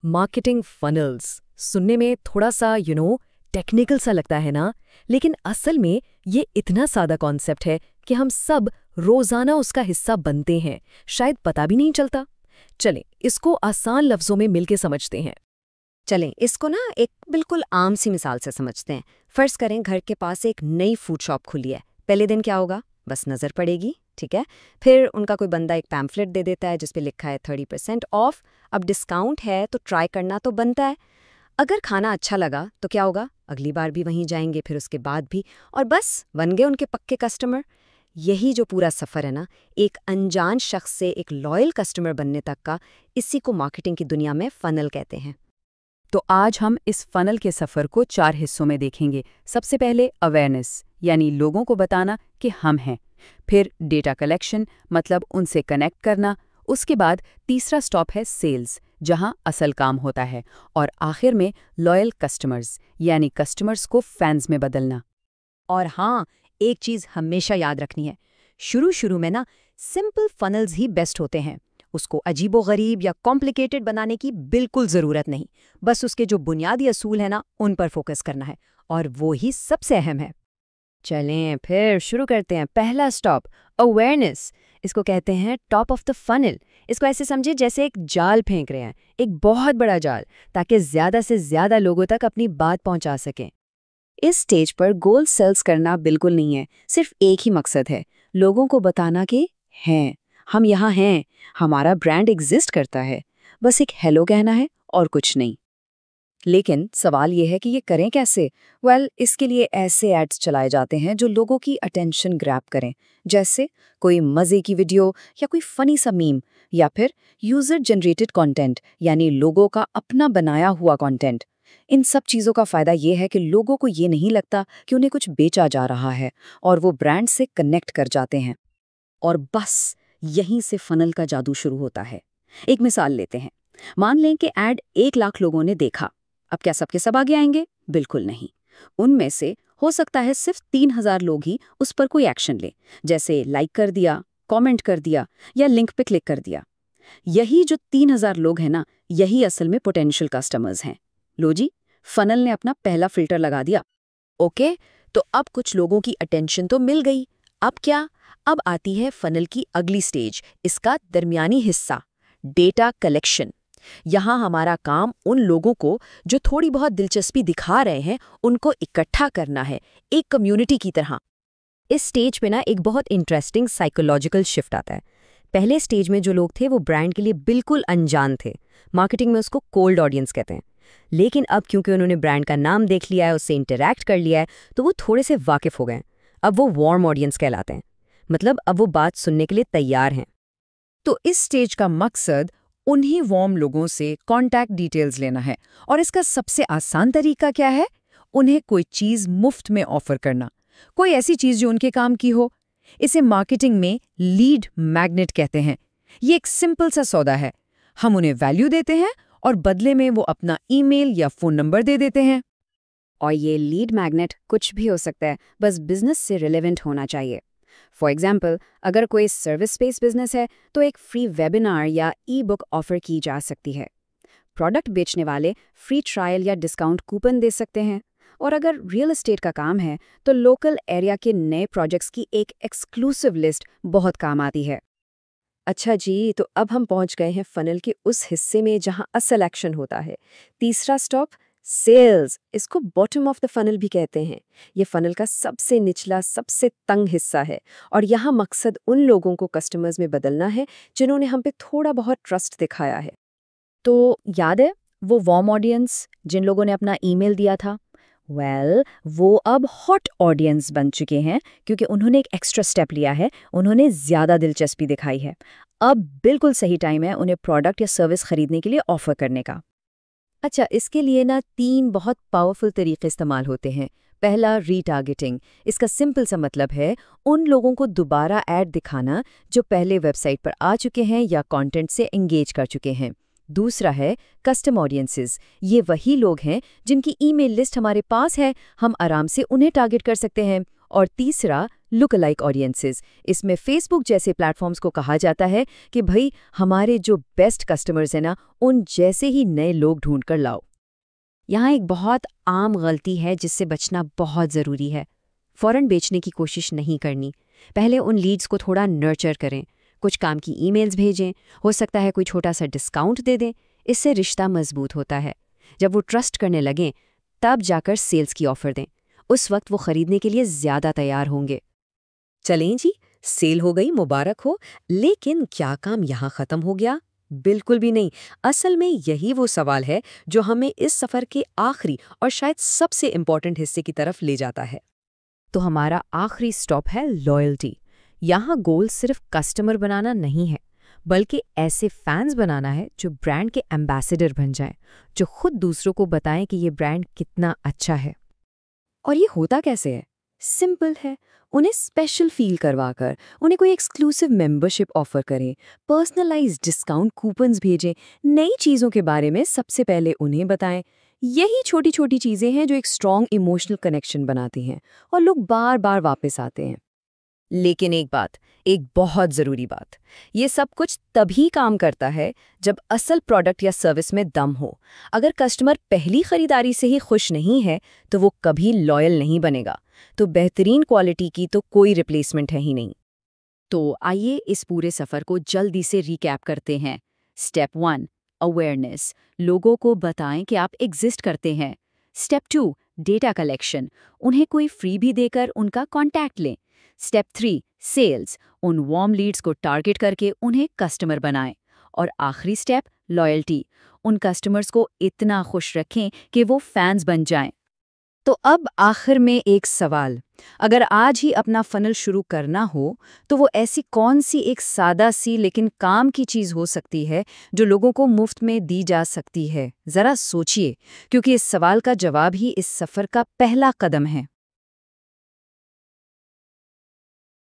Marketing funnels सुनने में थोड़ा सा टेक्निकल सा लगता है ना, लेकिन असल में ये इतना सादा कॉन्सेप्ट है कि हम सब रोजाना उसका हिस्सा बनते हैं, शायद पता भी नहीं चलता। चलें इसको आसान लफ्जों में मिलके समझते हैं। चलें इसको ना एक बिल्कुल आम सी मिसाल से समझते हैं। फर्ज करें घर के पास एक नई फूड शॉप खुली है। पहले दिन क्या होगा, बस नज़र पड़ेगी, ठीक है। फिर उनका कोई बंदा एक पैम्फलेट दे देता है जिस पे लिखा है 30% ऑफ। अब डिस्काउंट है तो ट्राई करना तो बनता है। अगर खाना अच्छा लगा तो क्या होगा, अगली बार भी वहीं जाएंगे, फिर उसके बाद भी, और बस बन गए उनके पक्के कस्टमर। यही जो पूरा सफ़र है ना, एक अनजान शख्स से एक लॉयल कस्टमर बनने तक का, इसी को मार्केटिंग की दुनिया में फनल कहते हैं। तो आज हम इस फनल के सफ़र को 4 हिस्सों में देखेंगे। सबसे पहले अवेयरनेस, यानी लोगों को बताना कि हम हैं। फिर डेटा कलेक्शन, मतलब उनसे कनेक्ट करना। उसके बाद तीसरा स्टॉप है सेल्स, जहां असल काम होता है। और आखिर में लॉयल कस्टमर्स, यानी कस्टमर्स को फैंस में बदलना। और हाँ, एक चीज़ हमेशा याद रखनी है, शुरू में ना सिंपल फनल्स ही बेस्ट होते हैं। उसको अजीबोगरीब या कॉम्प्लिकेटेड बनाने की बिल्कुल ज़रूरत नहीं। बस उसके जो बुनियादी असूल है ना, उन पर फोकस करना है, और वो ही सबसे अहम है। चलें फिर शुरू करते हैं। पहला स्टॉप अवेयरनेस। इसको कहते हैं टॉप ऑफ द फनल। इसको ऐसे समझे जैसे एक जाल फेंक रहे हैं, एक बहुत बड़ा जाल, ताकि ज़्यादा से ज़्यादा लोगों तक अपनी बात पहुंचा सकें। इस स्टेज पर गोल सेल्स करना बिल्कुल नहीं है, सिर्फ एक ही मकसद है, लोगों को बताना कि हैं, हम यहाँ हैं, हमारा ब्रांड एग्जिस्ट करता है। बस एक हेलो कहना है और कुछ नहीं। लेकिन सवाल ये है कि ये करें कैसे? इसके लिए ऐसे एड्स चलाए जाते हैं जो लोगों की अटेंशन ग्रैब करें, जैसे कोई मज़े की वीडियो या कोई फनी सा मीम, या फिर यूज़र जनरेटेड कंटेंट, यानी लोगों का अपना बनाया हुआ कंटेंट। इन सब चीज़ों का फ़ायदा ये है कि लोगों को ये नहीं लगता कि उन्हें कुछ बेचा जा रहा है, और वो ब्रांड से कनेक्ट कर जाते हैं। और बस यहीं से फनल का जादू शुरू होता है। एक मिसाल लेते हैं। मान लें कि ऐड 1 लाख लोगों ने देखा। अब क्या सबके सब आगे आएंगे? बिल्कुल नहीं। उनमें से हो सकता है सिर्फ 3000 लोग ही उस पर कोई एक्शन ले, जैसे लाइक कर दिया, कमेंट कर दिया, या लिंक पे क्लिक कर दिया। यही जो 3000 लोग हैं ना, यही असल में पोटेंशियल कस्टमर्स हैं। लो जी, फनल ने अपना पहला फिल्टर लगा दिया। ओके, तो अब कुछ लोगों की अटेंशन तो मिल गई। अब क्या? अब आती है फनल की अगली स्टेज, इसका दरमियानी हिस्सा, डेटा कलेक्शन। यहाँ हमारा काम उन लोगों को जो थोड़ी बहुत दिलचस्पी दिखा रहे हैं, उनको इकट्ठा करना है, एक कम्युनिटी की तरह। इस स्टेज पे ना एक बहुत इंटरेस्टिंग साइकोलॉजिकल शिफ्ट आता है। पहले स्टेज में जो लोग थे वो ब्रांड के लिए बिल्कुल अनजान थे। मार्केटिंग में उसको कोल्ड ऑडियंस कहते हैं। लेकिन अब क्योंकि उन्होंने ब्रांड का नाम देख लिया है, उससे इंटरैक्ट कर लिया है, तो वो थोड़े से वाकिफ हो गए। अब वो वार्म ऑडियंस कहलाते हैं, मतलब अब वो बात सुनने के लिए तैयार हैं। तो इस स्टेज का मकसद उन्हीं वार्म लोगों से कॉन्टैक्ट डिटेल्स लेना है। और इसका सबसे आसान तरीका क्या है? उन्हें कोई चीज़ मुफ्त में ऑफर करना, कोई ऐसी चीज़ जो उनके काम की हो। इसे मार्केटिंग में लीड मैग्नेट कहते हैं। ये एक सिंपल सा सौदा है। हम उन्हें वैल्यू देते हैं और बदले में वो अपना ईमेल या फ़ोन नंबर दे देते हैं। और ये लीड मैग्नेट कुछ भी हो सकता है, बस बिजनेस से रिलेवेंट होना चाहिए। फॉर एग्जाम्पल, अगर कोई सर्विस बेस्ड बिजनेस है तो एक फ्री वेबिनार या ई बुक ऑफर की जा सकती है। प्रोडक्ट बेचने वाले फ्री ट्रायल या डिस्काउंट कूपन दे सकते हैं। और अगर रियल एस्टेट का काम है तो लोकल एरिया के नए प्रोजेक्ट्स की एक एक्सक्लूसिव लिस्ट बहुत काम आती है। अच्छा जी, तो अब हम पहुंच गए हैं फनल के उस हिस्से में जहां असल एक्शन होता है। तीसरा स्टॉप सेल्स। इसको बॉटम ऑफ द फनल भी कहते हैं। ये फनल का सबसे निचला, सबसे तंग हिस्सा है, और यहाँ मकसद उन लोगों को कस्टमर्स में बदलना है जिन्होंने हम पे थोड़ा बहुत ट्रस्ट दिखाया है। तो याद है वो वार्म ऑडियंस जिन लोगों ने अपना ईमेल दिया था? वो अब हॉट ऑडियंस बन चुके हैं, क्योंकि उन्होंने एक एक्स्ट्रा स्टेप लिया है, उन्होंने ज़्यादा दिलचस्पी दिखाई है। अब बिल्कुल सही टाइम है उन्हें प्रोडक्ट या सर्विस खरीदने के लिए ऑफर करने का। अच्छा, इसके लिए ना 3 बहुत पावरफुल तरीके इस्तेमाल होते हैं। पहला, रीटारगेटिंग। इसका सिंपल सा मतलब है उन लोगों को दोबारा ऐड दिखाना जो पहले वेबसाइट पर आ चुके हैं या कंटेंट से एंगेज कर चुके हैं। दूसरा है कस्टम ऑडियंसेस। ये वही लोग हैं जिनकी ईमेल लिस्ट हमारे पास है, हम आराम से उन्हें टारगेट कर सकते हैं। और तीसरा, लुक अलाइक ऑडियंसेस। इसमें फेसबुक जैसे प्लेटफॉर्म्स को कहा जाता है कि भाई हमारे जो बेस्ट कस्टमर्स हैं ना, उन जैसे ही नए लोग ढूंढ कर लाओ। यहाँ एक बहुत आम गलती है जिससे बचना बहुत ज़रूरी है। फ़ौरन बेचने की कोशिश नहीं करनी। पहले उन लीड्स को थोड़ा नर्चर करें, कुछ काम की ईमेल्स भेजें, हो सकता है कोई छोटा सा डिस्काउंट दे दें। इससे रिश्ता मजबूत होता है। जब वो ट्रस्ट करने लगें तब जाकर सेल्स की ऑफ़र दें। उस वक्त वो खरीदने के लिए ज़्यादा तैयार होंगे। चलें जी, सेल हो गई, मुबारक हो। लेकिन क्या काम यहाँ ख़त्म हो गया? बिल्कुल भी नहीं। असल में यही वो सवाल है जो हमें इस सफ़र के आखिरी और शायद सबसे इम्पोर्टेंट हिस्से की तरफ ले जाता है। तो हमारा आखिरी स्टॉप है लॉयल्टी। यहाँ गोल सिर्फ कस्टमर बनाना नहीं है, बल्कि ऐसे फैंस बनाना है जो ब्रांड के एम्बेसडर बन जाएं, जो खुद दूसरों को बताएं कि ये ब्रांड कितना अच्छा है। और ये होता कैसे है? सिंपल है। उन्हें स्पेशल फील करवाकर, उन्हें कोई एक्सक्लूसिव मेंबरशिप ऑफर करें, पर्सनलाइज्ड डिस्काउंट कूपन्स भेजें, नई चीज़ों के बारे में सबसे पहले उन्हें बताएं। यही छोटी छोटी चीज़ें हैं जो एक स्ट्रॉन्ग इमोशनल कनेक्शन बनाती हैं और लोग बार बार वापस आते हैं। लेकिन एक बात, एक बहुत ज़रूरी बात, ये सब कुछ तभी काम करता है जब असल प्रोडक्ट या सर्विस में दम हो। अगर कस्टमर पहली खरीदारी से ही खुश नहीं है तो वो कभी लॉयल नहीं बनेगा। तो बेहतरीन क्वालिटी की तो कोई रिप्लेसमेंट है ही नहीं। तो आइए इस पूरे सफ़र को जल्दी से रिकैप करते हैं। Step 1, awareness. लोगों को बताएं कि आप एग्जिस्ट करते हैं। Step 2, data collection. उन्हें कोई फ्री भी देकर उनका कॉन्टैक्ट लें। Step 3, sales. उन वार्म लीड्स को टारगेट करके उन्हें कस्टमर बनाएं। और आखिरी स्टेप, लॉयल्टी। उन कस्टमर्स को इतना खुश रखें कि वो फैंस बन जाएं। तो अब आखिर में एक सवाल, अगर आज ही अपना फनल शुरू करना हो तो वो ऐसी कौन सी एक सादा सी लेकिन काम की चीज़ हो सकती है जो लोगों को मुफ्त में दी जा सकती है? ज़रा सोचिए, क्योंकि इस सवाल का जवाब ही इस सफ़र का पहला कदम है।